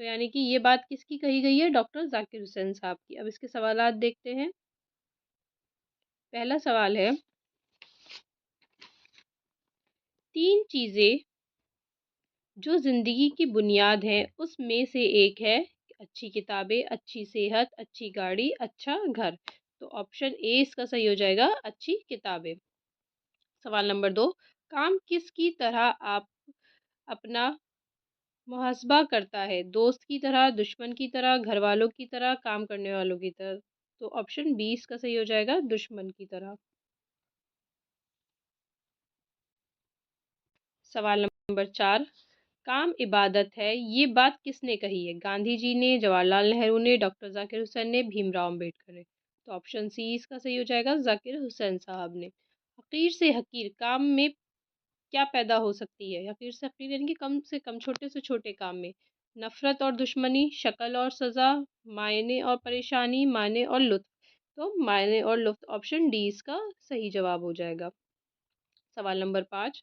تو یعنی کہ یہ بات کس کی کہی گئی ہے؟ ڈاکٹر ذاکر حسین صاحب کی۔ اب اس کے سوالات دیکھتے ہیں۔ پہلا سوال ہے، تین چیزیں جو زندگی کی بنیاد ہیں اس میں سے ایک ہے اچھی کتابیں، اچھی صحت، اچھی گاڑی، اچھا گھر۔ تو آپشن اے اس کا صحیح ہو جائے گا، اچھی کتابیں۔ سوال نمبر 2، کام کس کی طرح آپ اپنا محاسبہ کرتا ہے؟ دوست کی طرح، دشمن کی طرح، گھر والوں کی طرح، کام کرنے والوں کی طرح؟ تو آپشن بی اس کا صحیح ہو جائے گا، دشمن کی طرح۔ سوال نمبر 4، کام عبادت ہے، یہ بات کس نے کہی ہے؟ گاندھی جی نے، جواہر لال نہرو نے، ڈاکٹر ذاکر حسین نے، بھیم راؤ امبیڈکر نے؟ تو آپشن سی اس کا صحیح ہو جائے گا، ذاکر حسین صاحب نے۔ حقیر سے حقیر کام میں کیا پیدا ہو سکتی ہے؟ حقیر سے حقیر یعنی کہ کم سے کم، چھوٹے سے چھوٹے کام میں نفرت اور دشمنی، شکل اور سزا، معنی اور پریشانی، معنی اور لطف۔ تو معنی اور لطف، آپشن ڈی اس کا صحیح جواب ہو جائے گا۔ سوال نمبر 5،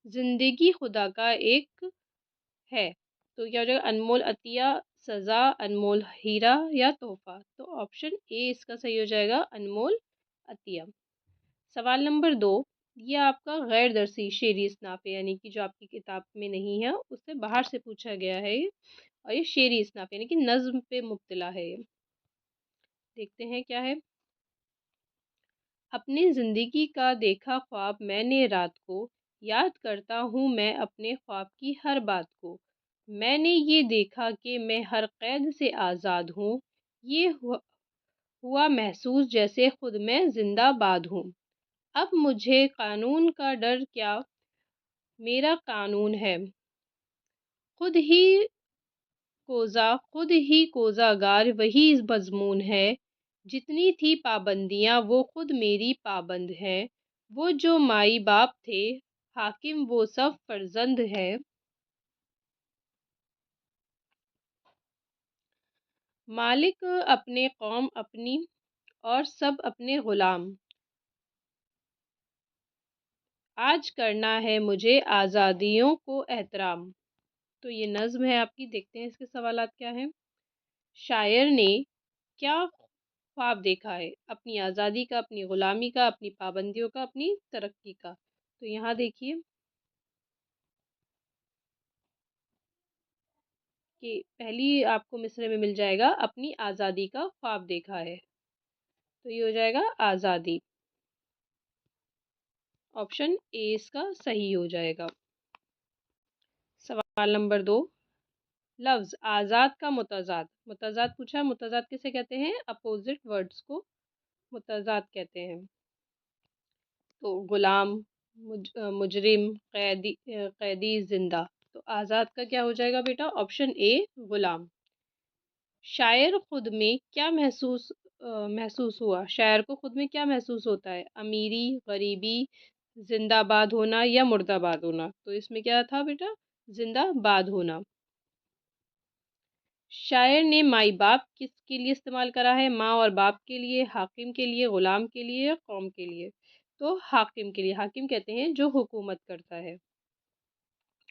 زندگی خدا کا ایک ہے، تو کیا ہو جائے گا؟ انمول عطیہ، سزا، انمول ہیرا یا تحفہ؟ تو آپشن اے اس کا صحیح ہو جائے گا، انمول عطیہ۔ سوال نمبر 2، یہ آپ کا غیر درسی شعری اصناف ہے، یعنی کہ جو آپ کی کتاب میں نہیں ہے اس سے باہر سے پوچھا گیا ہے اور یہ شعری اصناف یعنی کہ نظم پہ مبتلا ہے۔ دیکھتے ہیں کیا ہے۔ اپنی زندگی کا دیکھا خواب میں نے رات کو، یاد کرتا ہوں میں اپنے خواب کی ہر بات کو، میں نے یہ دیکھا کہ میں ہر قید سے آزاد ہوں، یہ ہوا محسوس جیسے خود میں زندہ باد ہوں، اب مجھے قانون کا ڈر کیا، میرا قانون ہے خود ہی کوزہ گار، وہی مضمون ہے، جتنی تھی پابندیاں وہ خود میری پابند ہیں، وہ جو مائی باپ تھے حاکم وہ سب فرزند ہے، مالک اپنے قوم اپنی اور سب اپنے غلام، آج کرنا ہے مجھے آزادیوں کو احترام۔ تو یہ نظم ہے آپ کی، دیکھتے ہیں اس کے سوالات کیا ہیں۔ شاعر نے کیا خواب دیکھا ہے؟ اپنی آزادی کا، اپنی غلامی کا، اپنی پابندیوں کا، اپنی ترقی کا؟ تو یہاں دیکھیے کہ پہلی آپ کو مصرے میں مل جائے گا، اپنی آزادی کا خواب دیکھا ہے، تو یہ ہو جائے گا آزادی۔ آپشن اے اس کا صحیح ہو جائے گا۔ سوال نمبر 2، لفظ آزاد کا متضاد، متضاد پوچھا ہے، متضاد کسے کہتے ہیں؟ اپوزٹ ورڈز کو متضاد کہتے ہیں۔ تو غلام، مجرم، قیدی، زندہ۔ تو آزاد کا کیا ہو جائے گا بیٹا؟ آپشن اے غلام۔ شاعر خود میں کیا محسوس ہوا؟ شاعر کو خود میں کیا محسوس ہوتا ہے؟ امیری، غریبی، زندہ باد ہونا یا مردہ باد ہونا؟ تو اس میں کیا تھا بیٹا؟ زندہ باد ہونا۔ شاعر نے مائی باپ کس کے لیے استعمال کرا ہے؟ ماں اور باپ کے لیے، حاکم کے لیے، غلام کے لیے، قوم کے لیے؟ تو حاکم کے لیے، حاکم کہتے ہیں جو حکومت کرتا ہے۔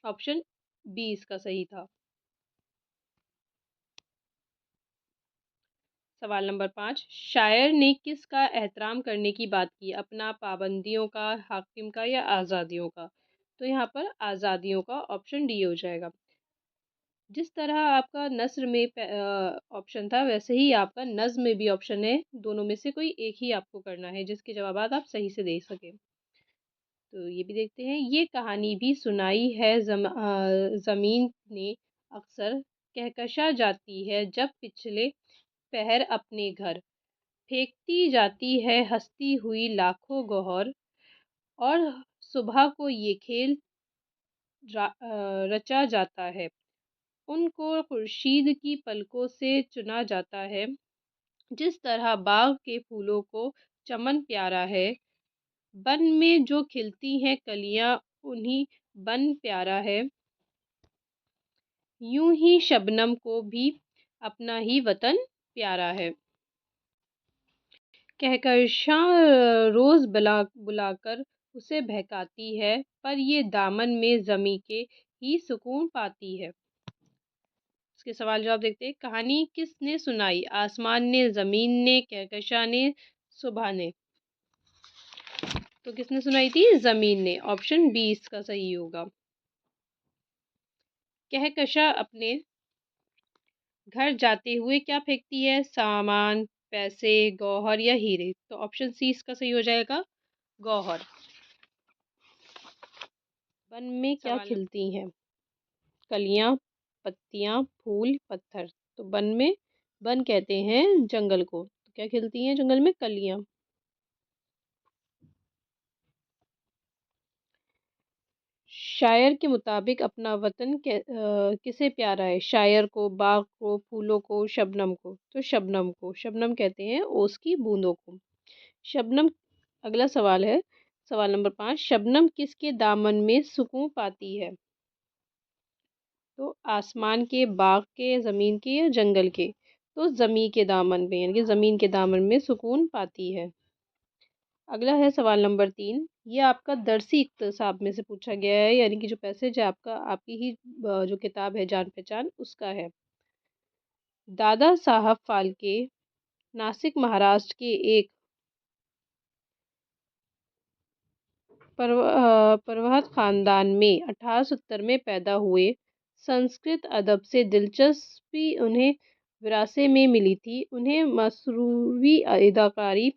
آپشن بی اس کا صحیح تھا۔ سوال نمبر 5، شاعر نے کس کا احترام کرنے کی بات کی؟ اپنا، پابندیوں کا، حاکم کا یا آزادیوں کا؟ تو یہاں پر آزادیوں کا، آپشن ڈی ہو جائے گا۔ جس طرح آپ کا نثر میں آپشن تھا ویسے ہی آپ کا نظم میں بھی آپشن ہے، دونوں میں سے کوئی ایک ہی آپ کو کرنا ہے جس کے جوابات آپ صحیح سے دے سکیں۔ تو یہ بھی دیکھتے ہیں۔ یہ کہانی بھی سنائی ہے زمین نے اکثر، کہکشاں جاتی ہے جب پچھلے پہر اپنے گھر، پھینکتی جاتی ہے ہنستی ہوئی لاکھوں گوہر، اور صبح کو یہ کھیل رچا جاتا ہے، ان کو خورشید کی پلکوں سے چنا جاتا ہے، جس طرح باغ کے پھولوں کو چمن پیارا ہے، بن میں جو کھلتی ہیں کلیاں انہیں بن پیارا ہے، یوں ہی شبنم کو بھی اپنا ہی وطن پیارا ہے۔ کہکشاں روز بلا کر اسے بہکاتی ہے، پر یہ دامن میں زمیں کے ہی سکون پاتی ہے۔ اس کے سوال جواب دیکھتے ہیں. کہانی کس نے سنائی؟ آسمان نے، زمین نے، کہکشاں نے، صبح نے. تو کس نے سنائی تھی؟ زمین نے. آپشن بی اس کا صحیح ہوگا. کہکشاں اپنے گھر جاتے ہوئے کیا پھینکتی ہے؟ سامان، پیسے، گوہر یا ہیرے. تو آپشن سی اس کا صحیح ہو جائے گا، گوہر. بن میں کیا کھلتی ہیں؟ کلیاں، پتیاں، پھول، پتھر. تو بن کہتے ہیں جنگل کو. تو کیا کھلتی ہیں جنگل میں؟ کلیاں. شاعر کے مطابق اپنا وطن کسے پیارا ہے؟ شاعر کو، باغ کو، پھولوں کو، شبنم کو. تو شبنم کو. شبنم کہتے ہیں اوس کی بوندوں کو. شبنم. اگلا سوال ہے سوال نمبر 5. شبنم کس کے دامن میں سکون پاتی ہے؟ تو آسمان کے، باغ کے، زمین کے یا جنگل کے. تو زمین کے دامن میں، یعنی کہ زمین کے دامن میں سکون پاتی ہے. اگلا ہے سوال نمبر 3. یہ آپ کا درسی اقتصاب میں سے پوچھا گیا ہے، یعنی کہ جو پیسج ہے آپ کی ہی جو کتاب ہے جان پہچان اس کا ہے. دادا صاحب پھالکے ناسک مہاراشٹر کے ایک پروہت خاندان میں 1870 میں پیدا ہوئے. سنسکرت ادب سے دلچسپی انہیں وراثے میں ملی تھی. انہیں مصروی اداکاری،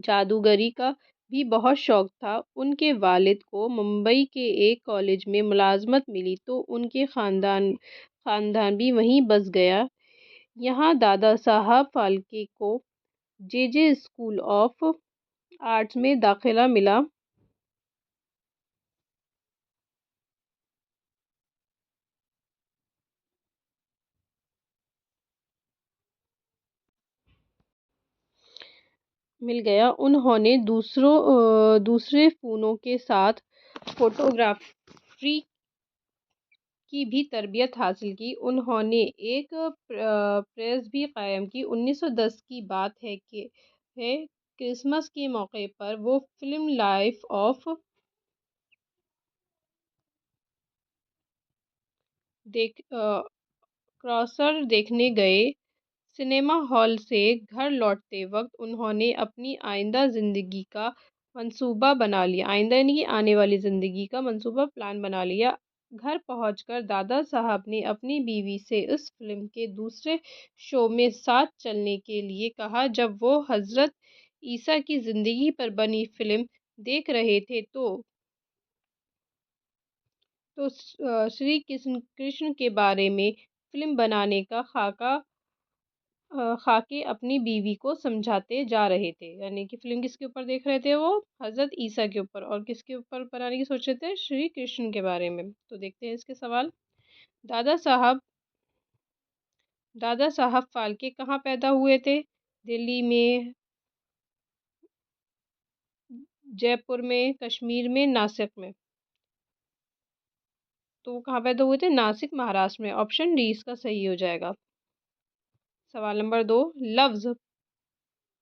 جادوگری کا بھی بہت شوق تھا. ان کے والد کو ممبئی کے ایک کالج میں ملازمت ملی تو ان کے خاندان بھی وہیں بس گیا. یہاں دادا صاحب پھالکے کو جے جے اسکول آف آرٹس میں داخلہ مل گیا. انہوں نے دوسرے فنون کے ساتھ فوٹوگرافی کی بھی تربیت حاصل کی. انہوں نے ایک پریس بھی قائم کی. 1910 کی بات ہے کہ کرسمس کے موقع پر وہ فلم لائف آف کراسر دیکھنے گئے. سنیما ہال سے گھر لوٹتے وقت انہوں نے اپنی آئندہ زندگی کا منصوبہ بنا لیا. آئندہ یعنی کہ آنے والی زندگی کا منصوبہ پلان بنا لیا. گھر پہنچ کر دادا صاحب نے اپنی بیوی سے اس فلم کے دوسرے شو میں ساتھ چلنے کے لیے کہا. جب وہ حضرت عیسیٰ کی زندگی پر بنی فلم دیکھ رہے تھے تو شری کرشن کے بارے میں فلم بنانے کا خاکے اپنی بیوی کو سمجھاتے جا رہے تھے. یعنی کہ فلم کس کے اوپر دیکھ رہے تھے؟ وہ حضرت عیسیٰ کے اوپر. اور کس کے اوپر بنانے کی سوچ رہے تھے؟ شری کرشن کے بارے میں. تو دیکھتے ہیں اس کے سوال. دادا صاحب پھالکے کہاں پیدا ہوئے تھے؟ دلی میں، جے پور میں، کشمیر میں، ناسک میں. تو وہ کہاں پیدا ہوئے تھے؟ ناسک مہاراشٹر میں. آپشن ڈی اس کا صحیح ہو جائے گا. سوال نمبر 2. لفظ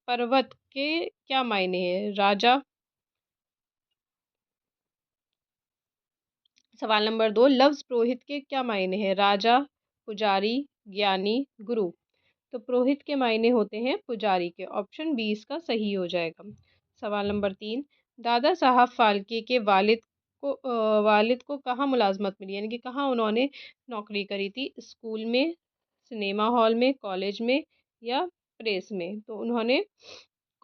پروت کے کیا معنی ہے؟ راجا. سوال نمبر 2. لفظ پروہت کے کیا معنی ہے؟ راجا، پجاری، گیانی، گرو. تو پروہت کے معنی ہوتے ہیں پجاری کے. آپشن بی اس کا صحیح ہو جائے گا. سوال نمبر 3. دادا صاحب پھالکے کے والد کو کہاں ملازمت ملی؟ یعنی کہ کہاں انہوں نے نوکری کری تھی؟ اسکول میں، سنیما ہال میں، کالج میں یا پریس میں. تو انہوں نے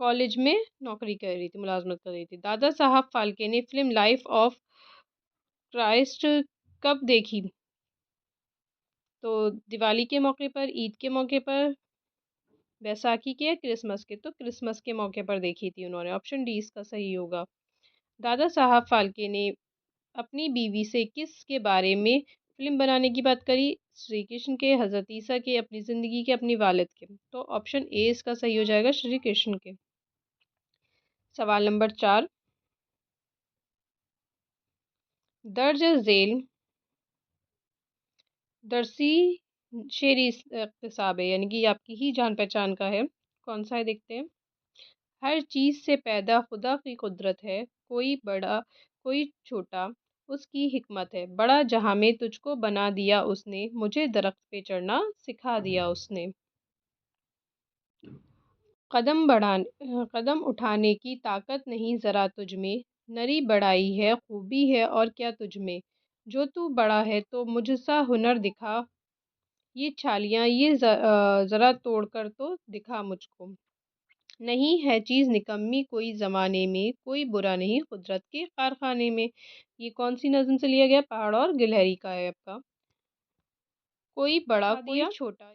کالج میں نوکری کری تھی، ملازمت کری تھی. دادا صاحب پھالکے نے فلم لائف آف کرائسٹ کب دیکھی؟ تو دیوالی کے موقع پر، عید کے موقع پر، بیساکھی کے یا کرسمس کے. تو کرسمس کے موقع پر دیکھی تھی انہوں نے. آپشن ڈی اس کا صحیح ہوگا. دادا صاحب پھالکے نے اپنی بیوی سے کس کے بارے میں فلم بنانے کی بات کری؟ شری کرشن کے، حضرت عیسیٰ کے، اپنی زندگی کے، اپنی والد کے. تو آپشن اے اس کا صحیح ہو جائے گا، شری کرشن کے. سوال نمبر 4. درج ذیل درسی شعری اقتصاب ہے، یعنی کہ یہ آپ کی ہی جان پہچان کا ہے. کون سا ہے دیکھتے ہیں. ہر چیز سے پیدا خدا کی قدرت ہے، کوئی بڑا کوئی چھوٹا، اس کی حکمت ہے، بڑا جہاں میں تجھ کو بنا دیا اس نے، مجھے درخت پہ چڑھنا سکھا دیا اس نے۔ قدم اٹھانے کی طاقت نہیں ذرا تجھ میں، نری بڑائی ہے خوبی ہے اور کیا تجھ میں، جو تو بڑا ہے تو مجھ سا ہنر دکھا، یہ چھالیاں یہ ذرا توڑ کر تو دکھا مجھ کو، نہیں ہے چیز نکمی کوئی زمانے میں، کوئی برا نہیں قدرت کے کارخانے میں۔ یہ کون سی نظم سے لیا گیا؟ پہاڑ اور گلہری کا ہے آپ کا۔ کوئی بڑا کوئی چھوٹا،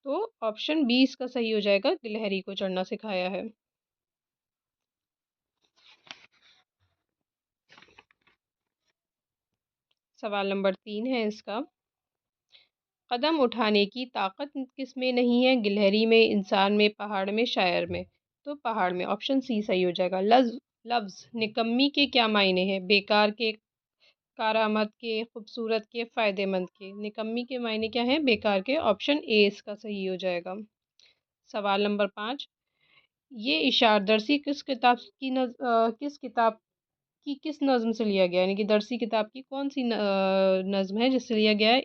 تو آپشن بی اس کا صحیح ہو جائے گا، گلہری کو چڑھنا سکھایا ہے۔ سوال نمبر 3 ہے اس کا، قدم اٹھانے کی طاقت کس میں نہیں ہے؟ گلہری میں، انسان میں، پہاڑ میں، شاعر میں۔ تو پہاڑ میں، آپشن سی صحیح ہو جائے گا۔ لفظ نکمی کے کیا معنی ہے؟ بیکار کے، کارآمد کے، خوبصورت کے، فائدہ مند کے۔ نکمی کے معنی کیا ہیں؟ بیکار کے۔ آپشن اے اس کا صحیح ہو جائے گا۔ سوال نمبر 5، یہ اشعار درسی کس کتاب کی کس نظم سے لیا گیا؟ یعنی کہ درسی کتاب کی کون سی نظم ہے جس سے لیا گیا ہے؟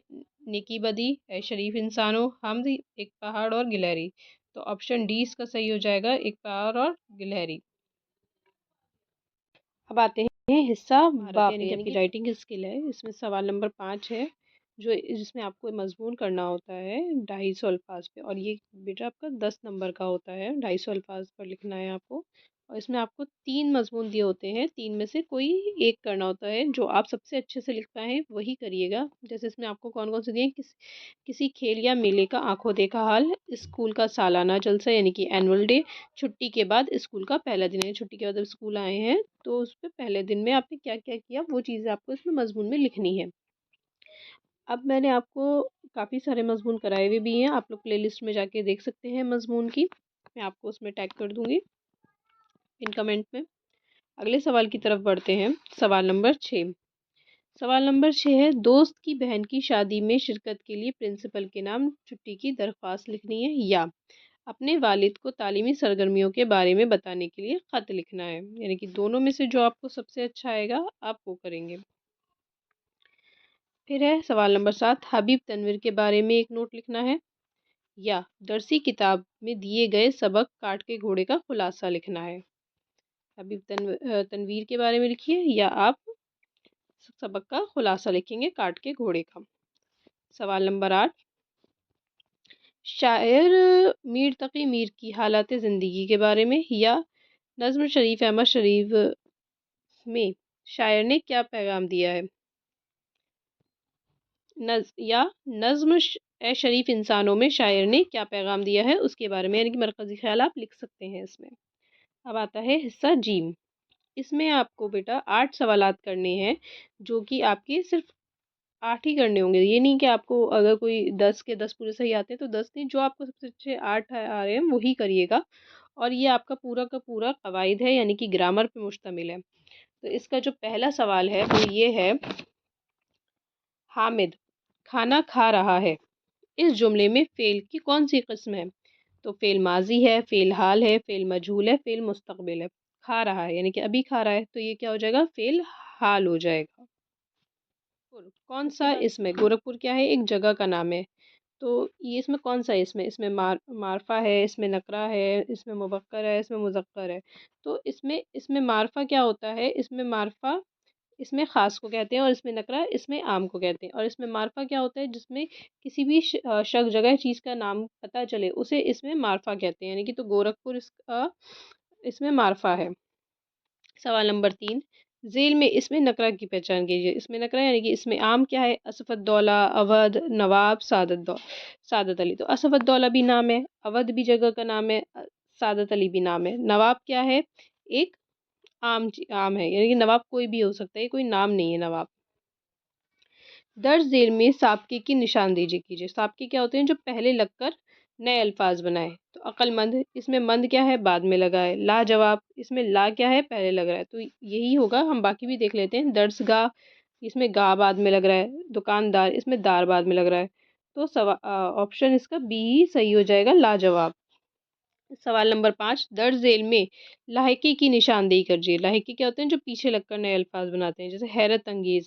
نیکی بدی، اے شریف انسانوں، حمد، ایک پہاڑ اور گلہری۔ تو آپشن ڈی اس کا صحیح ہو جائے گا، ایک پہاڑ اور گلہری۔ اب آتے ہیں حصہ باپ، یعنی کہ رائٹنگ اسکل ہے۔ اس میں سوال نمبر 5 ہے، جس میں آپ کو مضمون کرنا ہوتا ہے 250 الفاظ پہ، اور یہ بیٹا آپ کا 10 نمبر کا ہوتا ہے، 250 الفاظ پر لکھنا ہے آپ کو۔ اور اس میں آپ کو 3 مضمون دیے ہوتے ہیں، 3 میں سے کوئی ایک کرنا ہوتا ہے، جو آپ سب سے اچھے سے لکھ پائیں وہی کریے گا۔ جیسے اس میں آپ کو کون کون سے دیے ہیں؟ کسی کھیل یا میلے کا آنکھوں دیکھا حال، اسکول کا سالانہ جلسہ یعنی کہ اینول ڈے، چھٹی کے بعد اسکول کا پہلا دن، یعنی چھٹی کے بعد اسکول آئے ہیں تو اس پہ پہلے دن میں آپ نے کیا کیا کیا، وہ چیزیں آپ کو اس میں مضمون میں لکھنی ہے۔ اب میں نے آپ کو کافی سارے مضمون کرائے ہوئے بھی ہیں، آپ لوگ پلے لسٹ میں جا کے دیکھ سکتے ہیں مضمون کی، میں آپ کو اس میں ٹیگ کر دوں گی ان کمنٹ میں۔ اگلے سوال کی طرف بڑھتے ہیں، سوال نمبر 6۔ سوال نمبر 6 ہے، دوست کی بہن کی شادی میں شرکت کے لیے پرنسپل کے نام چھٹی کی درخواست لکھنی ہے، یا اپنے والد کو تعلیمی سرگرمیوں کے بارے میں بتانے کے لیے خط لکھنا ہے۔ یعنی کہ دونوں میں سے جو آپ کو سب سے اچھا آئے گا آپ وہ کریں گے۔ پھر ہے سوال نمبر 7، حبیب تنویر کے بارے میں ایک نوٹ لکھنا ہے، یا درسی کتاب میں دیے گئے سبق کاٹ کے گھوڑے کا خلاصہ لکھنا ہے۔ حبیب تنویر کے بارے میں لکھیے، یا آپ سبق کا خلاصہ لکھیں گے کاٹ کے گھوڑے کا۔ سوال نمبر 8، شاعر میر تقی میر کی حالات زندگی کے بارے میں، یا نظم شریف احمد شریف میں شاعر نے کیا پیغام دیا ہے؟ یا نظم اے شریف انسانوں میں شاعر نے کیا پیغام دیا ہے اس کے بارے میں، یعنی کہ مرکزی خیال آپ لکھ سکتے ہیں اس میں۔ اب آتا ہے حصہ جیم، اس میں آپ کو بیٹا 8 سوالات کرنے ہیں، جو کہ آپ کے صرف 8 ہی کرنے ہوں گے۔ یہ نہیں کہ آپ کو اگر کوئی 10 کے 10 پورے صحیح آتے ہیں تو 10 نہیں، جو آپ کو سب سے اچھے 8 آ رہے ہیں وہی کریے گا۔ اور یہ آپ کا پورا قواعد ہے، یعنی کہ گرامر پہ مشتمل ہے۔ تو اس کا جو پہلا سوال ہے وہ یہ ہے، حامد کھانا کھا رہا ہے، اس جملے میں فعل کی کون سی قسم ہے؟ تو فعل ماضی ہے، فعل حال ہے، فعل مجہول ہے، فعل مستقبل ہے۔ کھا رہا ہے یعنی کہ ابھی کھا رہا ہے، تو یہ کیا ہو جائے گا؟ فعل حال ہو جائے گا۔ کون سا اسم ہے؟ گورکھپور کیا ہے؟ ایک جگہ کا نام ہے۔ تو یہ اس میں کون سا اسم ہے؟ اس میں معرفہ ہے، اس میں نکرہ ہے، اس میں مبکر ہے، اس میں مذکر ہے۔ تو اس میں معرفہ کیا ہوتا ہے؟ اس میں معرفہ اس میں خاص کو کہتے ہیں، اور اس میں نکرہ اس میں عام کو کہتے ہیں۔ اور اس میں معرفہ کیا ہوتا ہے؟ جس میں کسی بھی شخص جگہ چیز کا نام پتہ چلے اسے اس میں معرفہ کہتے ہیں، یعنی کہ تو گورکھپور اس میں معرفہ ہے۔ سوال نمبر 3، ذیل میں اس میں نکرہ کی پہچان کیجیے۔ اس میں نکرہ یعنی کہ اس میں عام کیا ہے؟ اسف الدولہ، اودھ، نواب، سعادت علی۔ تو اسف الدولہ بھی نام ہے، اودھ بھی جگہ کا نام ہے، سعادت علی بھی نام ہے۔ نواب کیا ہے؟ ایک عام ہے، یعنی کہ نواب کوئی بھی ہو سکتا ہے، کوئی نام نہیں ہے نواب۔ درج ذیل میں سابقے کی نشاندہی کیجیے۔ سابقے کیا ہوتے ہیں؟ جو پہلے لگ کر نئے الفاظ بنائے۔ تو عقل مند، اس میں مند کیا ہے؟ بعد میں لگا ہے۔ لاجواب، اس میں لا کیا ہے؟ پہلے لگ رہا ہے، تو یہی ہوگا۔ ہم باقی بھی دیکھ لیتے ہیں۔ درس گاہ، اس میں گاہ بعد میں لگ رہا ہے۔ دکاندار، اس میں دار بعد میں لگ رہا ہے۔ تو آپشن اس کا بی ہی صحیح ہو جائے گا، لاجواب۔ سوال نمبر 5، درج ذیل میں لاحقی کی نشاندہی کرجیے۔ لاحقی کیا ہوتے ہیں؟ جو پیچھے لگ کر نئے الفاظ بناتے ہیں، جیسے حیرت انگیز،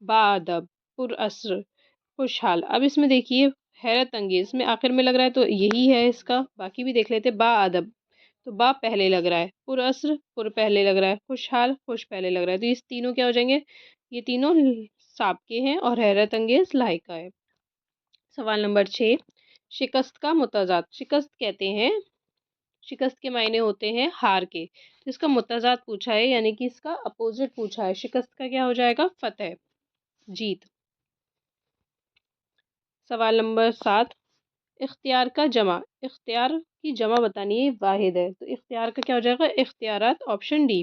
باادب، پر اثر، خوشحال۔ اب اس میں دیکھیے حیرت انگیز میں آخر میں لگ رہا ہے تو یہی ہے اس کا، باقی بھی دیکھ لیتے۔ باادب تو با پہلے لگ رہا ہے، پر اثر پر پہلے لگ رہا ہے، خوشحال خوش پہلے لگ رہا ہے، تو یہ تینوں کیا ہو جائیں گے؟ یہ تینوں سابقے ہیں اور حیرت انگیز لاحقہ ہے۔ سوال نمبر 6، شکست کا متضاد۔ شکست کہتے ہیں، شکست کے معنی ہوتے ہیں ہار کے، تو اس کا متضاد پوچھا ہے، یعنی کہ اس کا اپوزٹ پوچھا ہے۔ شکست کا کیا ہو جائے گا؟ فتح، جیت۔ سوال نمبر 7، اختیار کا جمع۔ اختیار کی جمع بتانی ہے، واحد ہے، تو اختیار کا کیا ہو جائے گا؟ اختیارات، آپشن ڈی۔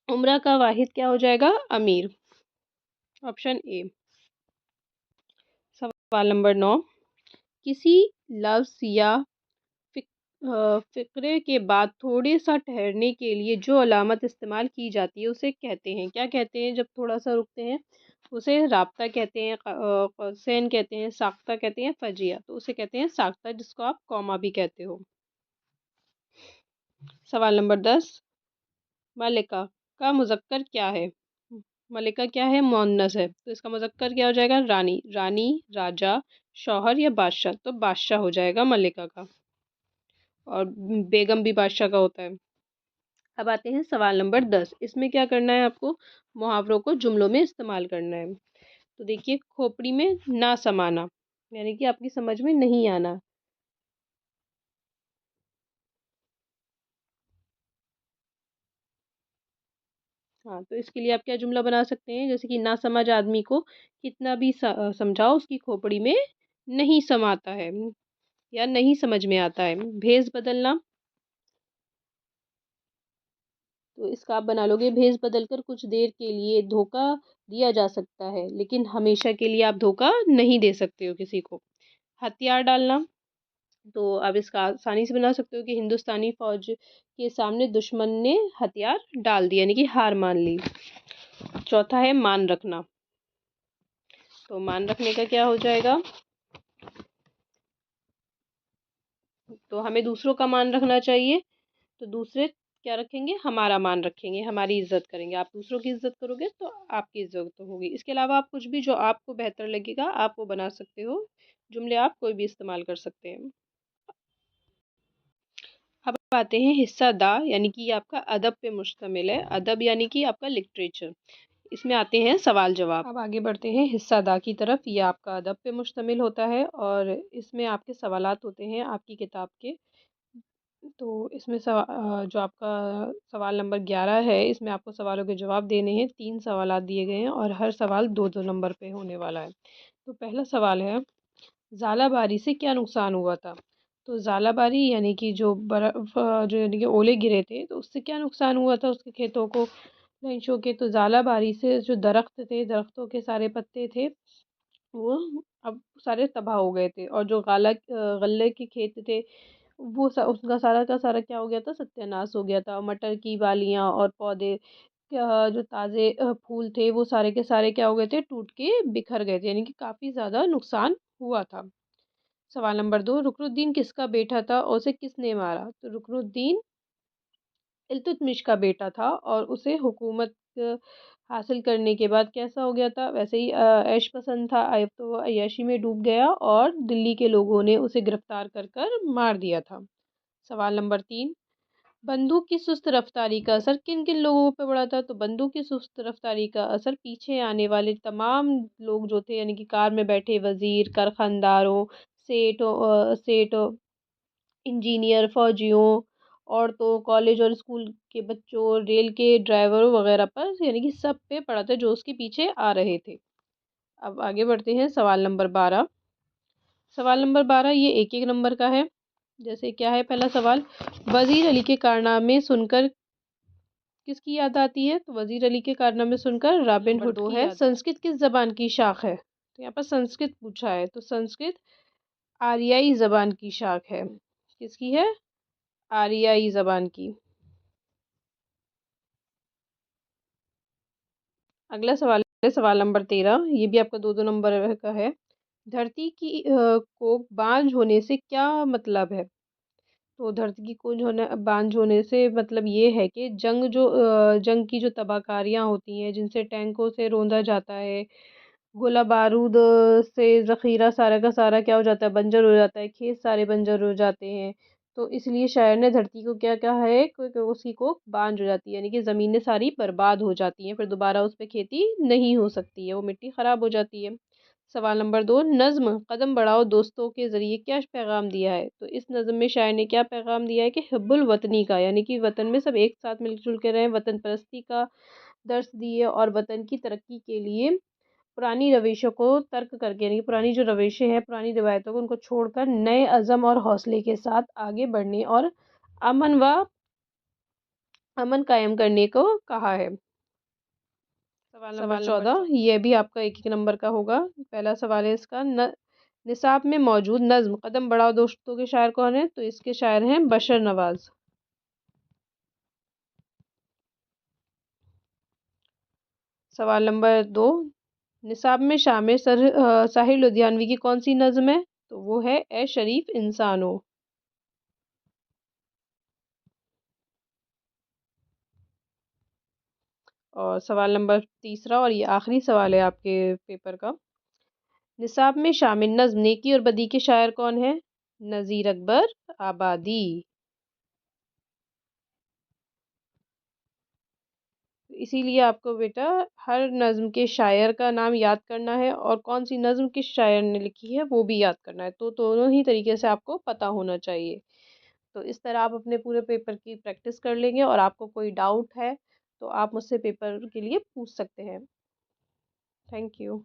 عمرہ کا واحد کیا ہو جائے گا؟ امیر، آپشن اے۔ سوال نمبر 9، کسی لفظ یا فقرے کے بعد تھوڑے سا ٹھہرنے کے لیے جو علامت استعمال کی جاتی ہے اسے کہتے ہیں، کیا کہتے ہیں جب تھوڑا سا رکتے ہیں؟ اسے رابطہ کہتے ہیں، قوسین کہتے ہیں، ساختہ کہتے ہیں، فجیہ، تو اسے کہتے ہیں ساختہ، جس کو آپ کوما بھی کہتے ہو۔ سوال نمبر 10، ملکہ کا مذکر کیا ہے؟ ملکہ کیا ہے؟ مؤنث ہے، تو اس کا مذکر کیا ہو جائے گا؟ رانی۔ رانی، راجا، شوہر یا بادشاہ، تو بادشاہ ہو جائے گا ملکہ کا، اور بیگم بھی بادشاہ کا ہوتا ہے۔ اب آتے ہیں سوال نمبر 10، اس میں کیا کرنا ہے آپ کو؟ محاوروں کو جملوں میں استعمال کرنا ہے۔ تو دیکھیے، کھوپڑی میں نہ سمانا، یعنی کہ آپ کی سمجھ میں نہیں آنا۔ ہاں، تو اس کے لیے آپ کیا جملہ بنا سکتے ہیں؟ جیسے کہ نہ سمجھ آدمی کو کتنا بھی سمجھاؤ اس کی کھوپڑی میں نہیں سماتا ہے، یا نہیں سمجھ میں آتا ہے۔ بھیس بدلنا، تو اس کا آپ بنا لو گے، بھیس بدل کر کچھ دیر کے لیے دھوکہ دیا جا سکتا ہے، لیکن ہمیشہ کے لیے آپ دھوکہ نہیں دے سکتے ہو کسی کو۔ ہتھیار ڈالنا، تو آپ اس کا آسانی سے بنا سکتے ہو کہ ہندوستانی فوج کے سامنے دشمن نے ہتھیار ڈال دیا، یعنی کہ ہار مان لی۔ چوتھا ہے مان رکھنا، تو مان رکھنے کا کیا ہو جائے گا؟ تو ہمیں دوسروں کا مان رکھنا چاہیے، تو دوسرے کیا رکھیں گے؟ ہمارا مان رکھیں گے، ہماری عزت کریں گے۔ آپ دوسروں کی عزت کرو گے تو آپ کی عزت ہوگی۔ اس کے علاوہ آپ کچھ بھی جو آپ کو بہتر لگے گا آپ وہ بنا سکتے ہو، جملے آپ کوئی بھی استعمال کر سکتے ہیں۔ اب آتے ہیں حصہ دا، یعنی کہ یہ آپ کا ادب پہ مشتمل ہے۔ ادب یعنی کہ آپ کا لٹریچر، اس میں آتے ہیں سوال جواب۔ اب آگے بڑھتے ہیں حصہ دا کی طرف۔ یہ آپ کا ادب پہ مشتمل ہوتا ہے اور اس میں آپ کے سوالات ہوتے ہیں آپ کی کتاب کے۔ تو اس میں جو آپ کا سوال نمبر 11 ہے، اس میں آپ کو سوالوں کے جواب دینے ہیں۔ 3 سوالات دیے گئے ہیں اور ہر سوال 2 نمبر پہ ہونے والا ہے۔ تو پہلا سوال ہے، ژالہ باری سے کیا نقصان ہوا تھا؟ تو ژالہ باری یعنی کہ جو برف، جو یعنی کہ اولے گرے تھے، تو اس سے کیا نقصان ہوا تھا اس کے کھیتوں کو، لنچوں کے؟ تو ژالہ باری سے جو درخت تھے، درختوں کے سارے پتے تھے، وہ اب سارے تباہ ہو گئے تھے، اور جو غلے کے کھیت تھے وہ اس کا سارا کا سارا کیا ہو گیا تھا؟ ستیہ ناش ہو گیا تھا۔ مٹر کی بالیاں اور پودے، جو تازے پھول تھے، وہ سارے کے سارے کیا ہو گئے تھے؟ ٹوٹ کے بکھر گئے تھے، یعنی کہ کافی زیادہ نقصان ہوا تھا۔ سوال نمبر 2، رکن الدین کس کا بیٹا تھا اور اسے کس نے مارا؟ تو رکن الدین التتمش کا بیٹا تھا، اور اسے حکومت حاصل کرنے کے بعد کیسا ہو گیا تھا؟ ویسے ہی عیش پسند تھا، تو عیاشی میں ڈوب گیا اور دلی کے لوگوں نے اسے گرفتار کر کر مار دیا تھا۔ سوال نمبر 3، بندوق کی سست رفتاری کا اثر کن کن لوگوں پہ پڑا تھا؟ تو بندوق کی سست رفتاری کا اثر پیچھے آنے والے تمام لوگ جو تھے، یعنی کہ کار میں بیٹھے وزیر، کارخانداروں، سیٹوں، انجینئر، فوجیوں، عورتوں، کالج اور اسکول کے بچوں، ریل کے ڈرائیوروں وغیرہ پر، یعنی کہ سب پہ پڑا تھا جو اس کے پیچھے آ رہے تھے۔ اب آگے بڑھتے ہیں سوال نمبر 12۔ سوال نمبر 12 یہ ایک ایک نمبر کا ہے۔ جیسے کیا ہے پہلا سوال، وزیر علی کے کارنامے سن کر کس کی یاد آتی ہے؟ تو وزیر علی کے کارنامے سن کر رابن ہوڈ کی یاد۔ سنسکرت کس زبان کی شاخ ہے؟ تو یہاں پر سنسکرت پوچھا ہے، تو سنسکرت آریائی زبان کی شاخ ہے۔ کس کی ہے؟ آریائی زبان کی۔ اگلا سوال ہے سوال نمبر 13، یہ بھی آپ کا 2 نمبر کا ہے۔ دھرتی کی کو بانجھ ہونے سے کیا مطلب ہے؟ تو دھرتی کی کونج ہونے بانجھ ہونے سے مطلب یہ ہے کہ جنگ کی جو تباہ کاریاں ہوتی ہیں، جن سے ٹینکوں سے روندا جاتا ہے، گولہ بارود سے ذخیرہ سارا کا سارا کیا ہو جاتا ہے، بنجر ہو جاتا ہے، کھیت سارے بنجر ہو جاتے ہیں. تو اس لیے شاعر نے دھرتی کو کیا کہا ہے کہ اسی کو بانجھ ہو جاتی ہے، یعنی کہ زمینیں ساری برباد ہو جاتی ہیں، پھر دوبارہ اس پہ کھیتی نہیں ہو سکتی ہے، وہ مٹی خراب ہو جاتی ہے. سوال نمبر 2، نظم قدم بڑھاؤ دوستوں کے ذریعے کیا پیغام دیا ہے؟ تو اس نظم میں شاعر نے کیا پیغام دیا ہے کہ حب الوطنی کا، یعنی کہ وطن میں سب ایک ساتھ مل جل کے رہیں، وطن پرستی کا درس دیے، اور وطن کی ترقی کے لیے پرانی روشوں کو ترک کر کے، یعنی پرانی جو روشیں ہیں، پرانی روایتوں کو ان کو چھوڑ کر نئے عزم اور حوصلے کے ساتھ آگے بڑھنے اور امن و امن قائم کرنے کو کہا ہے. سوال نمبر 14، یہ بھی آپ کا ایک ایک نمبر کا ہوگا. پہلا سوال ہے اس کا، نصاب میں موجود نظم قدم بڑھاؤ دوستوں کے شاعر کون ہیں؟ تو اس کے شاعر ہیں بشر نواز. سوال نمبر 2، نصاب میں شامل ساحر لدھیانوی کی کون سی نظم ہے؟ تو وہ ہے اے شریف انسانو. اور سوال نمبر 3 اور یہ آخری سوال ہے آپ کے پیپر کا، نصاب میں شامل نظم نیکی اور بدی کے شاعر کون ہیں؟ نذیر اکبر آبادی. اسی لیے آپ کو بیٹا ہر نظم کے شاعر کا نام یاد کرنا ہے، اور کون سی نظم کس شاعر نے لکھی ہے وہ بھی یاد کرنا ہے. تو دونوں ہی طریقے سے آپ کو پتہ ہونا چاہیے. تو اس طرح آپ اپنے پورے پیپر کی پریکٹس کر لیں گے، اور آپ کو کوئی ڈاؤٹ ہے تو آپ مجھ سے پیپر کے لیے پوچھ سکتے ہیں. Thank you.